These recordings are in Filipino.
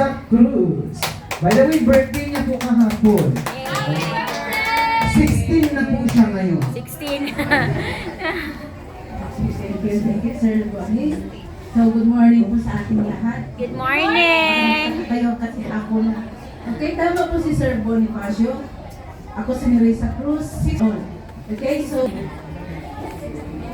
Teresa Cruz. By the way, birthday niya po kahapon. 16 na po siya ngayon. 16. Thank you, Sir Bonnie. So, good morning po sa ating lahat. Good morning! Kayo kasi ako na. Okay, tama po si Sir Bonifacio. Ako si Teresa Cruz. Okay, so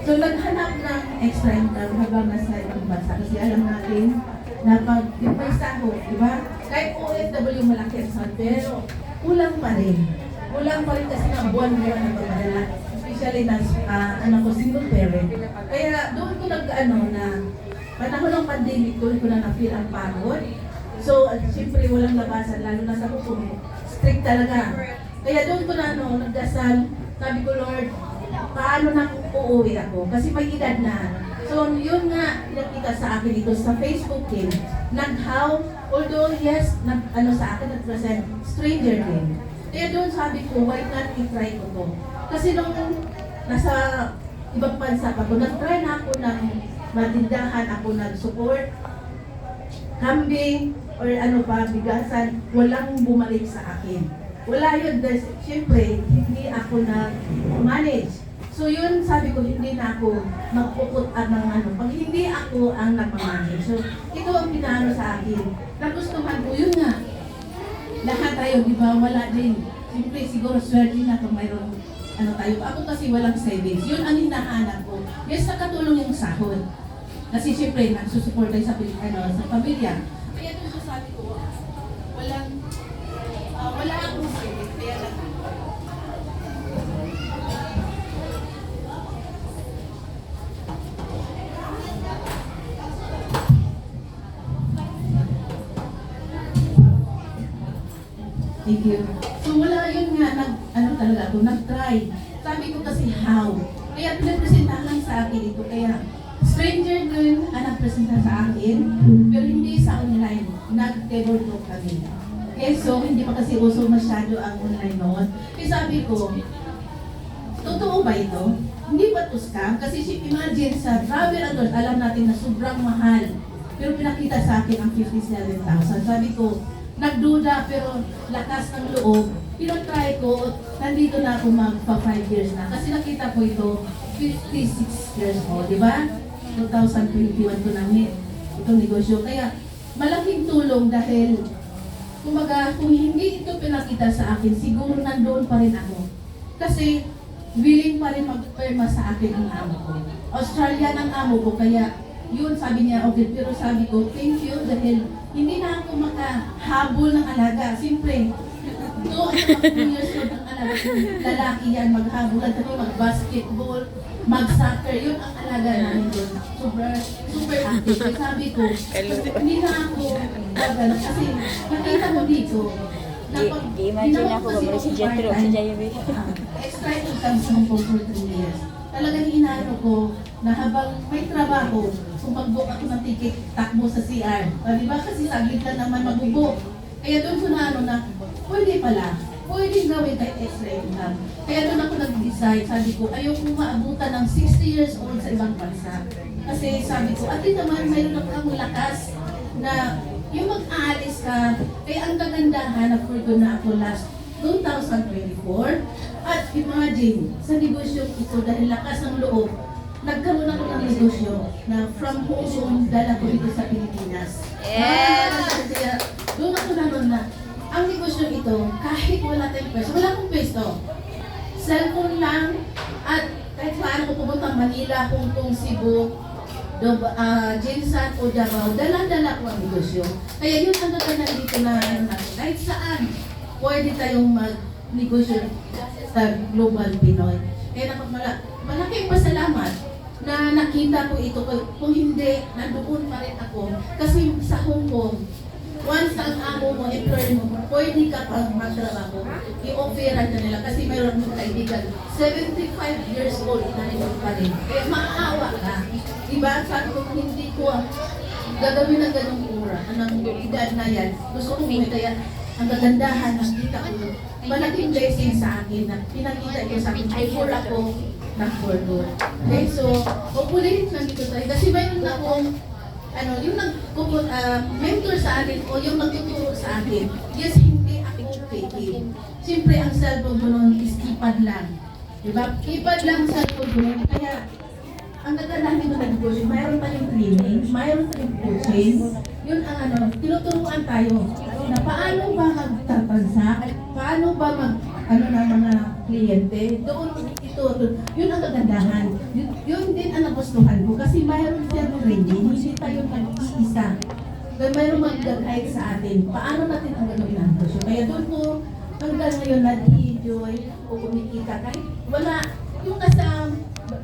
naghanap ng extra income habang nasa ibang bansa. Kasi alam natin na pag yung may sahod, di ba? Kahit OFW malaki ang sahod, pero kulang pa rin. Kulang pa rin kasi na buwan-buwan na pagmadala. Especially na anak ko, single parent. Kaya doon ko na panahon ng pandemic, doon ko na na-feel ang pagod. So, siyempre walang labasan, lalo na sa hukom. Strict talaga. Kaya doon ko na nagdasal, sabi ko, Lord, paano na uuwi ako? Kasi may edad na. So, yun nga, nakita sa akin dito sa Facebook din. Nag-how, although yes, sa akin nag-present, stranger din. Kaya doon sabi ko, why not i-try ko to? Kasi nung nasa ibang bansa pa ko, nag-try na ako ng matindahan, ako nag-support, kambing, or bigasan, walang bumalik sa akin. Wala yun, siyempre, hindi ako nag-manage. So yun, sabi ko, hindi na ako magpuput ng pag hindi ako ang nagmamanage. So ito ang pinano sa akin. Nagustuhan ko, yun nga. Lahat tayo, di ba, wala din. Siyempre, siguro swerte na kung mayroong tayo. Ako kasi walang savings. Yun ang hinahanap ko. Yes, nakatulong yung sahod. Kasi siyempre, nagsusupport tayo sa pamilya. Kaya doon sa sabi ko, wala akong savings. Kaya lang. Thank you. So wala yun nga, talaga ako, nag-try. Sabi ko kasi how. Kaya pinapresentahan sa akin ito. Kaya stranger din ang nagpresenta sa akin, pero hindi sa online. Nag-table talk kami. Okay, so hindi pa kasi uso masyado ang online noon. Kaya sabi ko, totoo ba ito? Hindi ba ito scam? Kasi imagine sa travel adult, alam natin na sobrang mahal. Pero pinakita sa akin ang 57,000. Sabi ko, nagduda pero lakas ng loob. Pinag-try ko, nandito na ako magpa 5 years na. Kasi nakita ko ito, 56 years old, di ba? 2021 ko namin itong negosyo. Kaya malaking tulong dahil kumbaga, kung hindi ito pinakita sa akin, siguro nandoon pa rin ako. Kasi willing pa rin magperma sa akin ang amo ko. Australian ang amo ko, kaya yun sabi niya, okay, pero sabi ko, thank you dahil hindi na ako makahabol ng alaga. Siyempre, 2 years old ang alaga. Lalaki yan, maghabulan kami, mag-basketball, mag-soccer, yun ang alaga namin doon. Super active. Kaya sabi ko, hindi na ako gagana kasi nakita mo dito, Imagine ako ba si Jetro sa Jayabe. Extra incomes mo po for 3 years. Talagang inaano ko na habang may trabaho, kung mag-book ako ng ticket, takbo sa CR. Di ba? Kasi saglit lang naman mag-book. Kaya doon ko na pwede pala. Pwede gawin kahit extra income. Kaya doon ako nag-decide, sabi ko, ayoko maabutan ng 60 years old sa ibang bansa. Kasi sabi ko, at naman mayroon akong lakas na yung mag-aalis ka. Kaya ang kagandahan, na-forgo na ako last 2024. At imagine, sa negosyo ito, dahil lakas ng loob, nagkaroon ako ng negosyo na from home, dala ko dito sa Pilipinas. Kaya doon ako na ang negosyo ito, kahit wala tayong pwesto, wala akong pwesto. Cellphone lang, at kahit paano ko pupunta Manila, Hong Kong, Cebu, Jinsan o Davao, dala-dala ko ang negosyo. Kaya yun ang gagawin dito na kahit saan, pwede tayong mag-negosyo sa Global Pinoy. Kaya malaking pasalamat na nakita ko ito. Kung hindi, nandoon pa rin ako. Kasi sa Hong Kong, once ang amo mo, employer mo, pwede ka pag magtrabaho, i-offeran ka nila. Kasi mayroon mong kaibigan, 75 years old na rin pa rin. Kaya maawa ka. Diba? Sabi ko, hindi ko gagawin ng ganong ura, ng edad na yan. Gusto ko kaya ang kagandahan, nakita ko, malaking blessing sa akin na pinakita ko sa akin before ako nag-forgo. Okay, so hopefully nandito tayo. Kasi mayroon akong yung mentor sa akin o yung nagtuturo sa akin, yes, hindi ako fake. Siyempre, ang cellphone ko noon is keypad lang. Diba? Keypad lang ang cellphone ko noon. Kaya, ang nagandang dito ng negosyo, mayroon tayong training, mayroon tayong coaching. Yun ang tinuturuan tayo na paano ba magtatansa, paano ba ng mga kliyente. Doon, yun ang kagandahan. Yun din ang nagustuhan ko kasi mayroon siyang training, hindi tayo nag-iisa. Kaya mayroon mag-guide sa atin, paano natin ang gagawin ang negosyo. Kaya doon ko hanggang ngayon nag-enjoy o kumikita kahit wala, yung nasa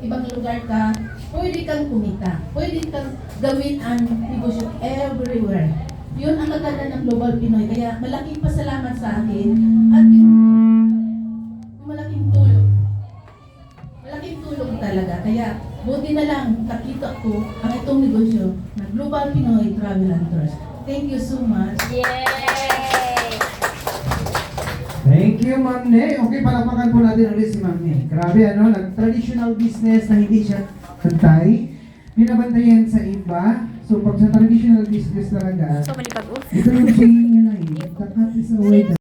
ibang lugar ka, pwede kang kumita, pwede kang gawin ang negosyo everywhere. Yun ang kaganda ng Global Pinoy. Kaya malaking pasalamat sa akin at yung malaking tulong. Malaking tulong talaga. Kaya buti na lang nakita ko ang itong negosyo na Global Pinoy Travel and Tours. Thank you so much. Yay! Thank you, Ma'am Ne. Okay, palakpakan po natin ulit si Ma'am Ne. Grabe, nag-traditional business na hindi siya pantay. Binabantayan sa iba. So, pag sa traditional business talaga, So, malipag-off. ito yung saying nila eh. The cat is away.